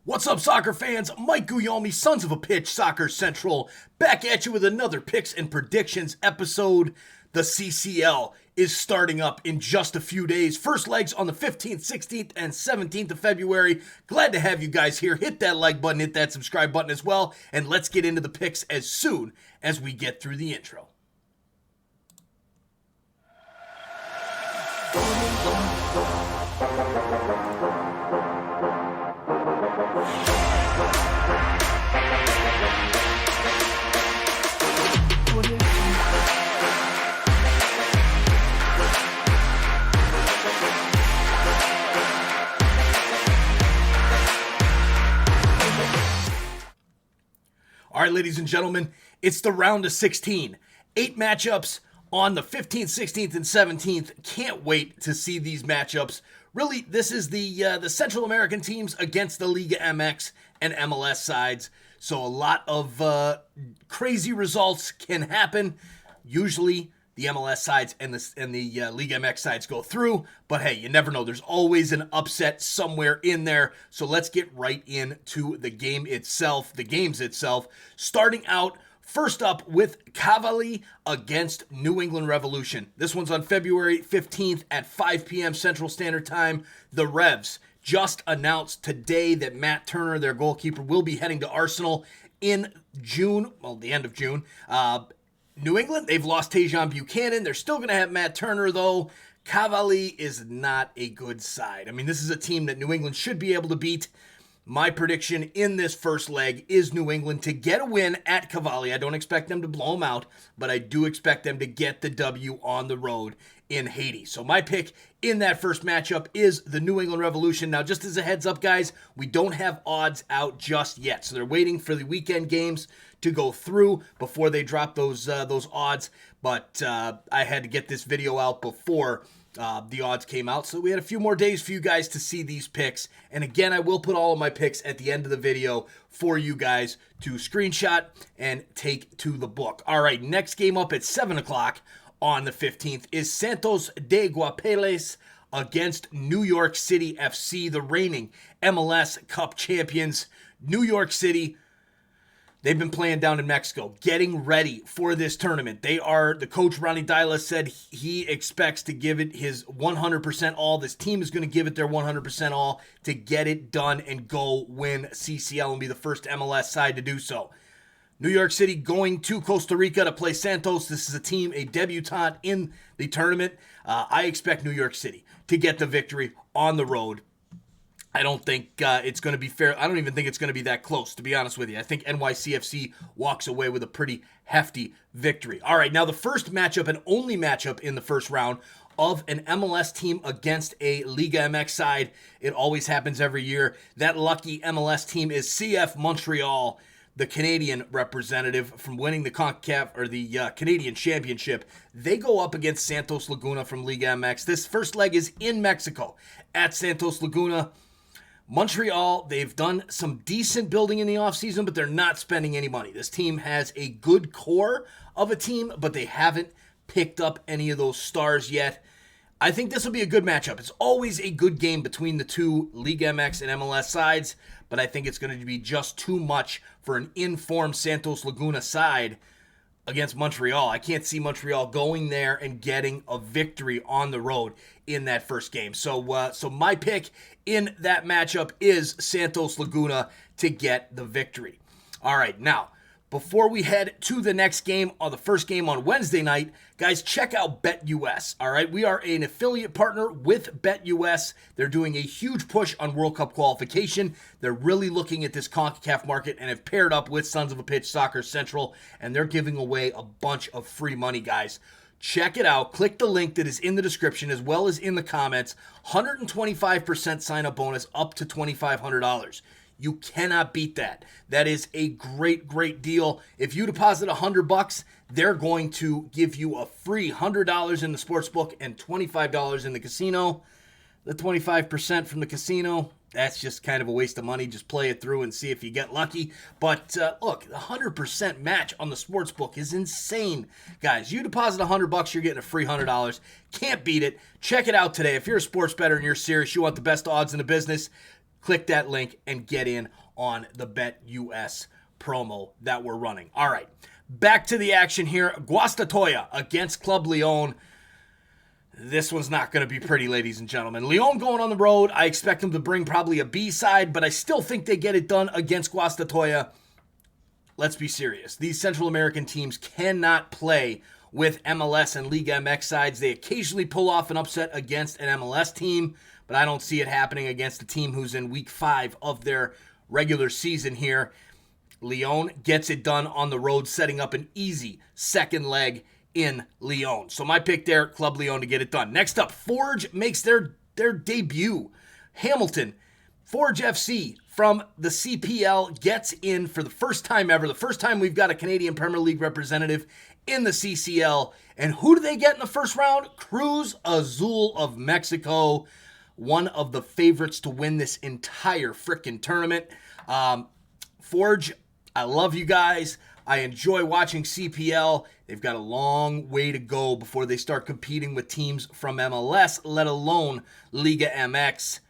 What's up, soccer fans? Mike Guglielmi, Sons of a Pitch, Soccer Central, back at you with another Picks and Predictions episode. The CCL is starting up in just a few days. First legs on the 15th, 16th, and 17th of February. Glad to have you guys here. Hit that like button, hit that subscribe button as well, and let's get into the picks as soon as we get through the intro. All right, ladies and gentlemen, it's the round of 16. 8 matchups on the 15th, 16th, and 17th. Can't wait to see these matchups. Really, this is the Central American teams against the Liga MX and MLS sides. So a lot of crazy results can happen. Usually, the MLS sides and the Liga MX sides go through. But hey, you never know. There's always an upset somewhere in there. So let's get right into the game itself, the games itself. Starting out, first up with Cavalli against New England Revolution. This one's on February 15th at 5 p.m. Central Standard Time. The Revs just announced today that Matt Turner, their goalkeeper, will be heading to Arsenal in June, well, the end of June. New England, they've lost Tejan Buchanan. They're still going to have Matt Turner, though. Cavalli is not a good side. I mean, this is a team that New England should be able to beat. My prediction in this first leg is New England to get a win at Cavalli. I don't expect them to blow them out, but I do expect them to get the W on the road in Haiti. So my pick in that first matchup is the New England Revolution. Now, just as a heads up, guys, we don't have odds out just yet. So they're waiting for the weekend games to go through before they drop those odds. But I had to get this video out before the odds came out. So we had a few more days for you guys to see these picks. And again, I will put all of my picks at the end of the video for you guys to screenshot and take to the book. All right, next game up at 7 o'clock on the 15th is Santos de Guapeles against New York City FC, the reigning MLS Cup champions. New York City, they've been playing down in Mexico, getting ready for this tournament. The coach, Ronnie Dyla, said he expects to give it his 100% all. This team is going to give it their 100% all to get it done and go win CCL and be the first MLS side to do so. New York City going to Costa Rica to play Santos. This is a team, a debutante in the tournament. I expect New York City to get the victory on the road. I don't think it's going to be fair. I don't even think it's going to be that close, to be honest with you. I think NYCFC walks away with a pretty hefty victory. All right, now the first matchup and only matchup in the first round of an MLS team against a Liga MX side. It always happens every year. That lucky MLS team is CF Montreal, the Canadian representative from winning the CONCACAF or the Canadian Championship. They go up against Santos Laguna from Liga MX. This first leg is in Mexico at Santos Laguna. Montreal, they've done some decent building in the offseason, but they're not spending any money. This team has a good core of a team, but they haven't picked up any of those stars yet. I think this will be a good matchup. It's always a good game between the two Liga MX and MLS sides, but I think it's going to be just too much for an informed Santos Laguna side against Montreal. I can't see Montreal going there and getting a victory on the road in that first game. So my pick in that matchup is Santos Laguna to get the victory. All right, now, before we head to the next game, the first game on Wednesday night, guys, check out BetUS, all right? We are an affiliate partner with BetUS. They're doing a huge push on World Cup qualification. They're really looking at this CONCACAF market and have paired up with Sons of a Pitch Soccer Central, and they're giving away a bunch of free money, guys. Check it out. Click the link that is in the description as well as in the comments. 125% sign-up bonus up to $2,500. You cannot beat that. That is a great, great deal. If you deposit $100, they're going to give you a free $100 in the sportsbook and $25 in the casino. The 25% from the casino, that's just kind of a waste of money. Just play it through and see if you get lucky. But look, the 100% match on the sportsbook is insane. Guys, you deposit $100, you're getting a free $100. Can't beat it. Check it out today. If you're a sports bettor and you're serious, you want the best odds in the business, click that link and get in on the BetUS promo that we're running. All right, back to the action here. Guastatoya against Club Leon. This one's not going to be pretty, ladies and gentlemen. Leon going on the road. I expect them to bring probably a B side, but I still think they get it done against Guastatoya. Let's be serious. These Central American teams cannot play with MLS and Liga MX sides. They occasionally pull off an upset against an MLS team, but I don't see it happening against a team who's in week 5 of their regular season here. Leon gets it done on the road, setting up an easy second leg in Leon. So my pick there, Club Leon to get it done. Next up, Forge makes their debut. Hamilton, Forge FC from the CPL gets in for the first time ever. The first time we've got a Canadian Premier League representative in the CCL. And who do they get in the first round? Cruz Azul of Mexico. One of the favorites to win this entire frickin' tournament. Forge, I love you guys. I enjoy watching CPL. They've got a long way to go before they start competing with teams from MLS, let alone Liga MX.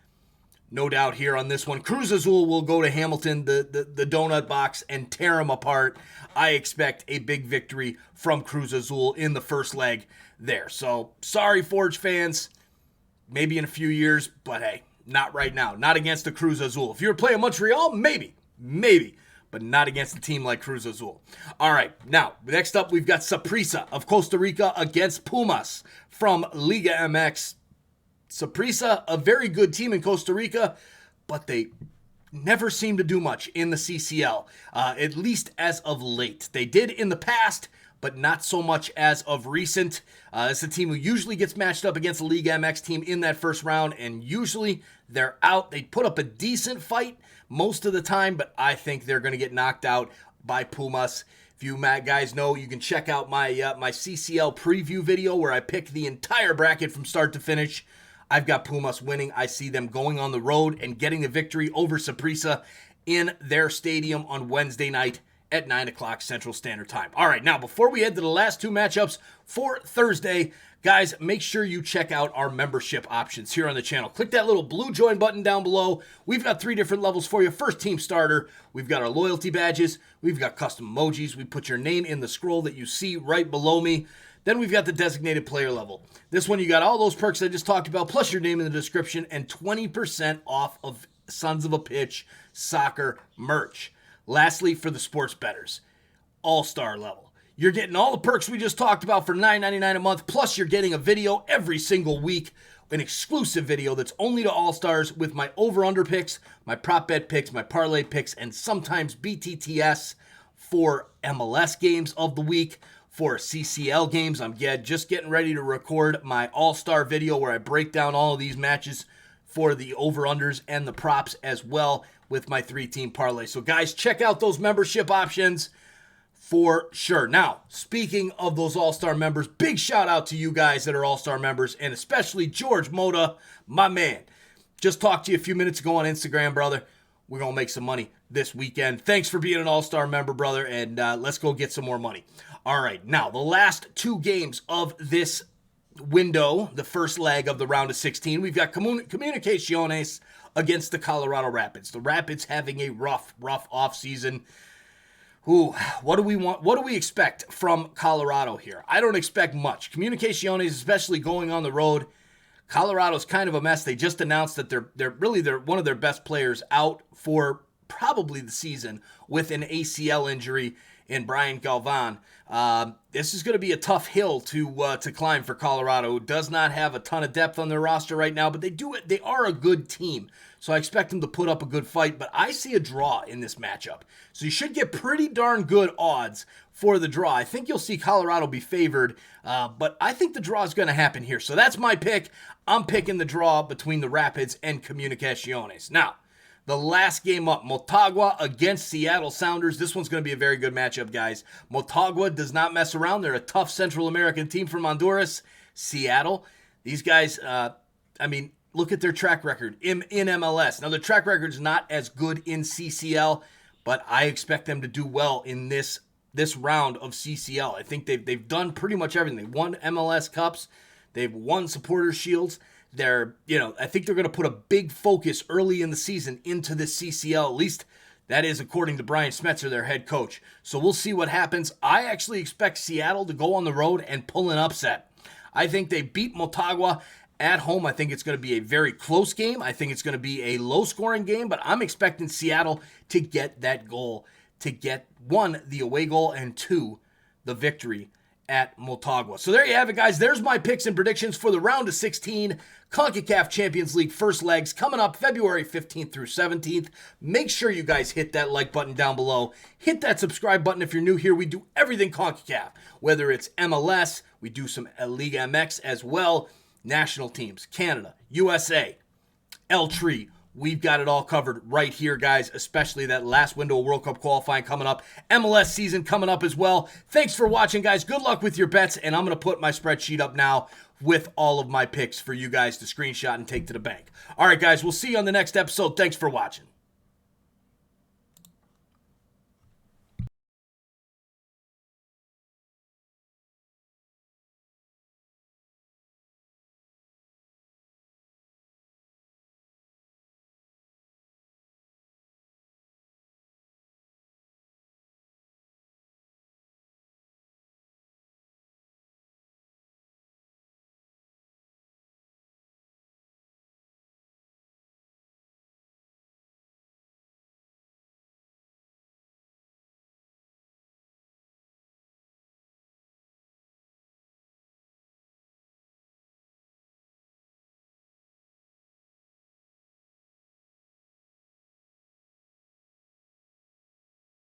No doubt here on this one. Cruz Azul will go to Hamilton, the donut box, and tear them apart. I expect a big victory from Cruz Azul in the first leg there. So, sorry, Forge fans. Maybe in a few years, but hey, not right now. Not against the Cruz Azul. If you were playing Montreal, maybe. But not against a team like Cruz Azul. All right, now, next up, we've got Saprissa of Costa Rica against Pumas from Liga MX. Saprissa, a very good team in Costa Rica, but they never seem to do much in the CCL, at least as of late. They did in the past, but not so much as of recent. It's a team who usually gets matched up against a Liga MX team in that first round, and usually they're out. They put up a decent fight most of the time, but I think they're going to get knocked out by Pumas. If you guys know, you can check out my CCL preview video where I pick the entire bracket from start to finish. I've got Pumas winning. I see them going on the road and getting the victory over Saprissa in their stadium on Wednesday night at 9 o'clock Central Standard Time. All right, now before we head to the last two matchups for Thursday, guys, make sure you check out our membership options here on the channel. Click that little blue join button down below. We've got 3 different levels for you. First, team starter. We've got our loyalty badges. We've got custom emojis. We put your name in the scroll that you see right below me. Then we've got the designated player level. This one, you got all those perks I just talked about, plus your name in the description, and 20% off of Sons of a Pitch soccer merch. Lastly, for the sports bettors, all-star level. You're getting all the perks we just talked about for $9.99 a month, plus you're getting a video every single week, an exclusive video that's only to all-stars with my over-under picks, my prop bet picks, my parlay picks, and sometimes BTTS for MLS games of the week. For CCL games, I'm just getting ready to record my all-star video where I break down all of these matches for the over-unders and the props as well with my 3-team parlay. So guys, check out those membership options for sure. Now, speaking of those all-star members, big shout out to you guys that are all-star members, and especially George Moda, my man. Just talked to you a few minutes ago on Instagram, brother. We're going to make some money this weekend. Thanks for being an all-star member, brother, and let's go get some more money. All right, now the last 2 games of this window, the first leg of the round of 16, we've got Comunicaciones against the Colorado Rapids. The Rapids having a rough offseason. Ooh, what do we want? What do we expect from Colorado here? I don't expect much. Comunicaciones, especially going on the road. Colorado's kind of a mess. They just announced that they're one of their best players out for probably the season with an ACL injury in Brian Galvan. This is going to be a tough hill to climb for Colorado, who does not have a ton of depth on their roster right now, but they are a good team. So I expect them to put up a good fight, but I see a draw in this matchup. So you should get pretty darn good odds for the draw. I think you'll see Colorado be favored, but I think the draw is going to happen here. So that's my pick. I'm picking the draw between the Rapids and Comunicaciones. Now, the last game up, Motagua against Seattle Sounders. This one's going to be a very good matchup, guys. Motagua does not mess around. They're a tough Central American team from Honduras. Seattle, these guys, look at their track record in MLS. Now, their track record's not as good in CCL, but I expect them to do well in this round of CCL. I think they've done pretty much everything. They won MLS Cups. They've won Supporters Shields. I think they're going to put a big focus early in the season into this CCL, at least that is according to Brian Smetzer, their head coach. So we'll see what happens. I actually expect Seattle to go on the road and pull an upset. I think they beat Motagua at home. I think it's going to be a very close game. I think it's going to be a low-scoring game, but I'm expecting Seattle to get that goal, to get, 1, the away goal, and 2, the victory at Motagua. So there you have it, guys. There's my picks and predictions for the round of 16 CONCACAF Champions League first legs coming up February 15th through 17th. Make sure you guys hit that like button down below. Hit that subscribe button if you're new here. We do everything CONCACAF, whether it's MLS, we do some Liga MX as well, national teams, Canada, USA, El Tri. We've got it all covered right here, guys, especially that last window of World Cup qualifying coming up. MLS season coming up as well. Thanks for watching, guys. Good luck with your bets, and I'm going to put my spreadsheet up now with all of my picks for you guys to screenshot and take to the bank. All right, guys, we'll see you on the next episode. Thanks for watching.